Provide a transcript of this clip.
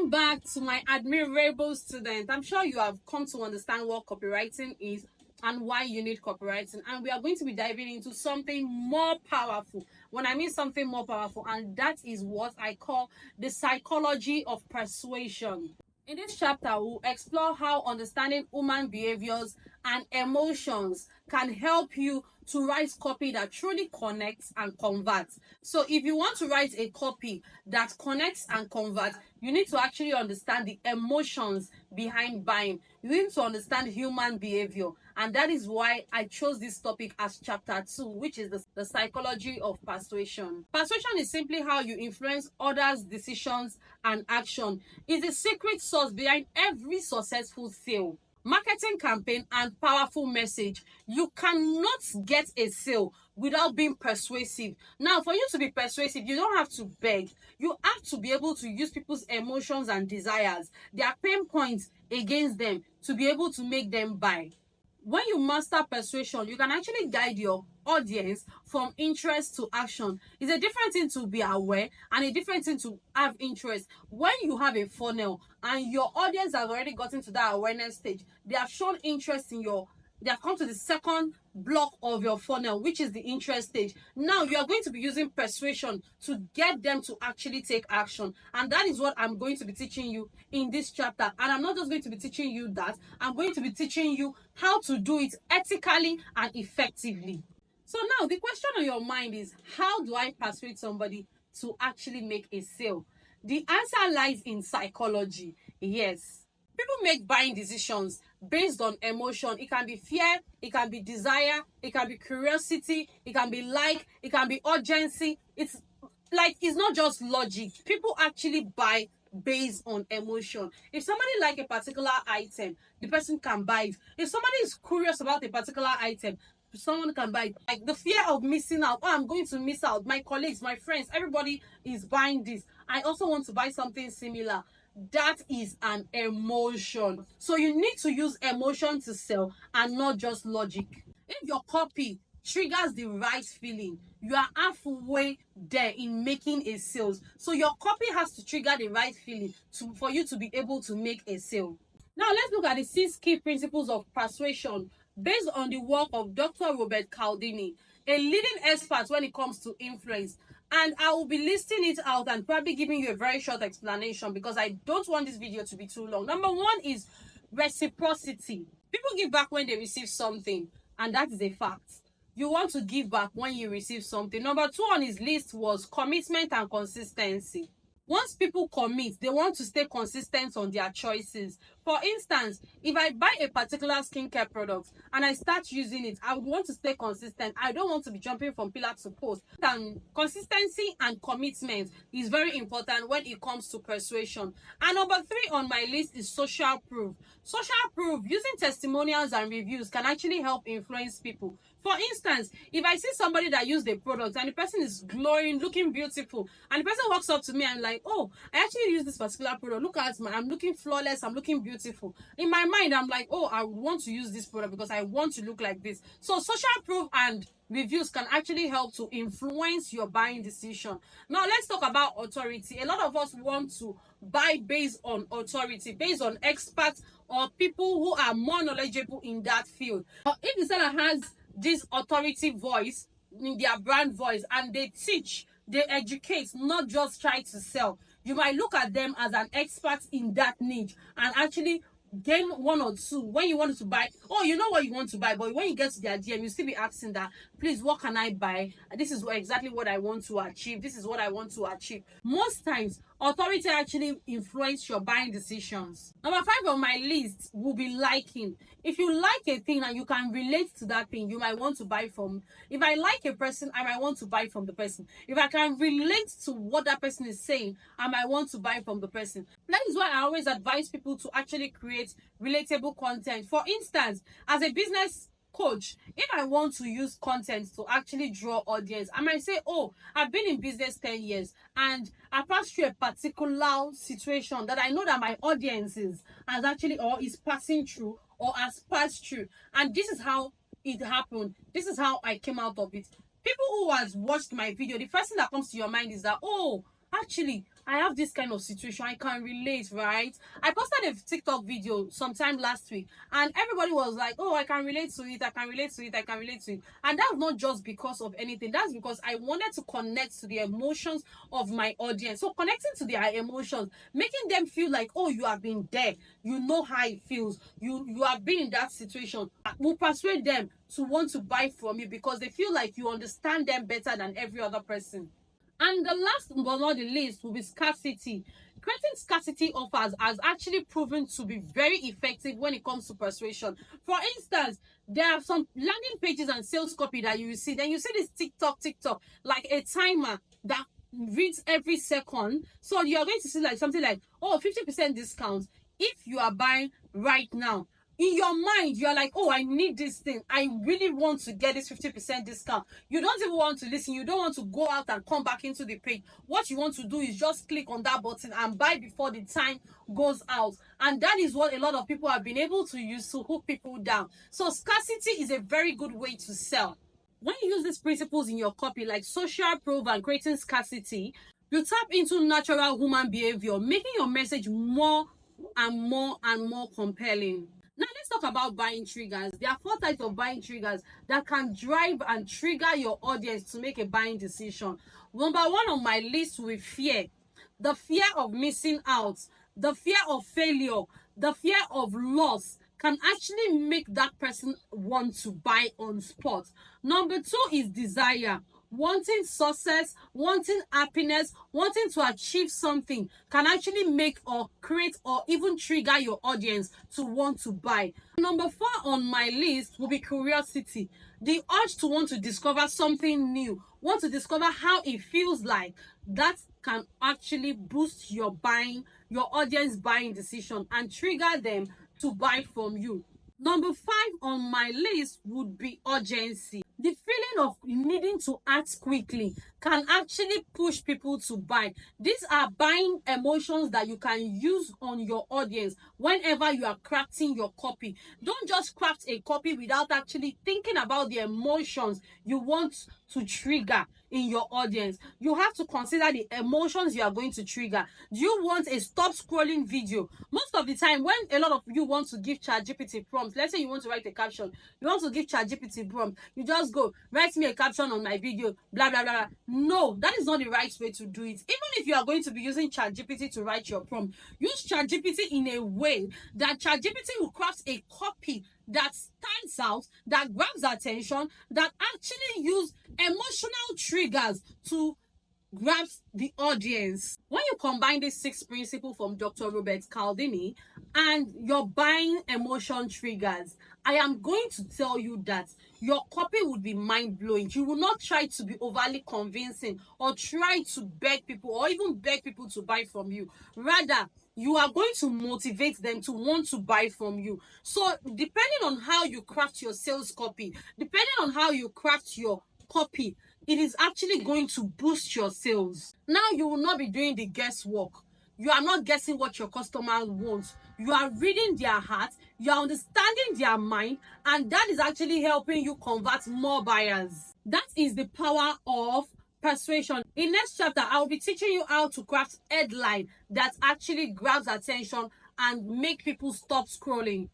Welcome back to my admirable student. I'm sure you have come to understand what copywriting is and why you need copywriting, and we are going to be diving into something more powerful. When I mean something more powerful, and that is what I call the psychology of persuasion. In this chapter, we'll explore how understanding human behaviors and emotions can help you to write copy that truly connects and converts. So if you want to write a copy that connects and converts, you need to actually understand the emotions behind buying. You need to understand human behavior. And that is why I chose this topic as chapter 2, which is the psychology of persuasion. Persuasion is simply how you influence others' decisions and action. It's a secret sauce behind every successful sale, marketing campaign, and powerful message. You cannot get a sale without being persuasive. Now, for you to be persuasive, you don't have to beg. You have to be able to use people's emotions and desires, their pain points against them, to be able to make them buy. When you master persuasion, you can actually guide your audience from interest to action. It's a different thing to be aware and a different thing to have interest. When you have a funnel and your audience has already gotten to that awareness stage, they have shown interest in they have come to the second block of your funnel, which is the interest stage. Now you are going to be using persuasion to get them to actually take action, and that is what I'm going to be teaching you in this chapter. And I'm not just going to be teaching you that, I'm going to be teaching you how to do it ethically and effectively. So now the question on your mind is, how do I persuade somebody to actually make a sale? The answer lies in psychology. Yes, people make buying decisions based on emotion. It can be fear, it can be desire, it can be curiosity, it can be it can be urgency. It's not just logic. People actually buy based on emotion. If somebody like a particular item, the person can buy it. If somebody is curious about a particular item, someone can buy it. Like the fear of missing out. Oh, I'm going to miss out. My colleagues, my friends, everybody is buying this. I also want to buy something similar. That is an emotion. So you need to use emotion to sell and not just logic. If your copy triggers the right feeling, you are halfway there in making a sales. So your copy has to trigger the right feeling for you to be able to make a sale. Now let's look at the 6 key principles of persuasion based on the work of Dr. Robert Cialdini, a leading expert when it comes to influence. And I will be listing it out and probably giving you a very short explanation because I don't want this video to be too long. Number 1 is reciprocity. People give back when they receive something, and that is a fact. You want to give back when you receive something. Number 2 on his list was commitment and consistency. Once people commit, they want to stay consistent on their choices. For instance, if I buy a particular skincare product and I start using it, I would want to stay consistent. I don't want to be jumping from pillar to post. And consistency and commitment is very important when it comes to persuasion. And number 3 on my list is social proof. Social proof, using testimonials and reviews, can actually help influence people. For instance, if I see somebody that used the product and the person is glowing, looking beautiful, and the person walks up to me and like, oh, I actually use this particular product. Look at me, I'm looking flawless, I'm looking beautiful. In my mind, I'm like, oh, I want to use this product because I want to look like this. So social proof and reviews can actually help to influence your buying decision. Now let's talk about authority. A lot of us want to buy based on authority, based on experts or people who are more knowledgeable in that field. But if the seller has this authority voice in their brand voice and they teach, they educate, not just try to sell, you might look at them as an expert in that niche and actually gain 1 or 2 when you want to buy. Oh, you know what you want to buy, but when you get to their DM, you still be asking that, please, what can I buy? This is exactly what I want to achieve. This is what I want to achieve. Most times, authority actually influence your buying decisions. Number 5 on my list will be liking. If you like a thing and you can relate to that thing, you might want to buy from. If I like a person, I might want to buy from the person. If I can relate to what that person is saying, I might want to buy from the person. That is why I always advise people to actually create relatable content. For instance, as a business coach, if I want to use content to actually draw audience, I might say, oh, I've been in business 10 years and I passed through a particular situation that I know that my audience is passing through or has passed through, and this is how it happened. This is how I came out of it. People who has watched my video, the first thing that comes to your mind is that, oh, actually, I have this kind of situation, I can relate, right? I posted a TikTok video sometime last week, and everybody was like, oh, I can relate to it, I can relate to it, I can relate to it. And that's not just because of anything, that's because I wanted to connect to the emotions of my audience. So connecting to their emotions, making them feel like, oh, you have been there, you know how it feels, you have been in that situation, will persuade them to want to buy from you because they feel like you understand them better than every other person. And the last but not the least will be scarcity. Creating scarcity offers has actually proven to be very effective when it comes to persuasion. For instance, there are some landing pages and sales copy that you see. Then you see this TikTok, like a timer that reads every second. So you're going to see like something like, oh, 50% discount if you are buying right now. In your mind, you're like, oh, I need this thing, I really want to get this 50% discount. You don't even want to listen, you don't want to go out and come back into the page. What you want to do is just click on that button and buy before the time goes out. And that is what a lot of people have been able to use to hook people down. So scarcity is a very good way to sell. When you use these principles in your copy, like social proof and creating scarcity, you tap into natural human behavior, making your message more and more compelling. Now let's talk about buying triggers. There are 4 types of buying triggers that can drive and trigger your audience to make a buying decision. Number 1 on my list will be fear. The fear of missing out, the fear of failure, the fear of loss can actually make that person want to buy on spot. Number 2 is desire. Wanting success, wanting happiness, wanting to achieve something can actually make or create or even trigger your audience to want to buy. Number 4 on my list will be curiosity. The urge to want to discover something new, want to discover how it feels like. That can actually boost your audience buying decision and trigger them to buy from you. Number 5 on my list would be urgency. The feeling of needing to act quickly can actually push people to buy. These are buying emotions that you can use on your audience whenever you are crafting your copy. Don't just craft a copy without actually thinking about the emotions you want to trigger in your audience. You have to consider the emotions you are going to trigger. Do you want a stop scrolling video? Most of the time when a lot of you want to give ChatGPT prompts, let's say you want to write a caption, you want to give ChatGPT prompt, you just go write me a caption on my video, blah blah blah. No, that is not the right way to do it. Even if you are going to be using ChatGPT to write your prompt, use ChatGPT in a way that ChatGPT will craft a copy that stands out, that grabs attention, that actually use emotional triggers to grab the audience. When you combine these 6 principles from Dr. Robert Cialdini and your buying emotion triggers, I am going to tell you that your copy would be mind-blowing. You will not try to be overly convincing or try to beg people or even beg people to buy from you. Rather, you are going to motivate them to want to buy from you. So depending on how you craft your sales copy, depending on how you craft your copy, it is actually going to boost your sales. Now you will not be doing the guesswork. You are not guessing what your customer wants. You are reading their heart, you are understanding their mind, and that is actually helping you convert more buyers. That is the power of persuasion. In next chapter, I will be teaching you how to craft headline that actually grabs attention and make people stop scrolling.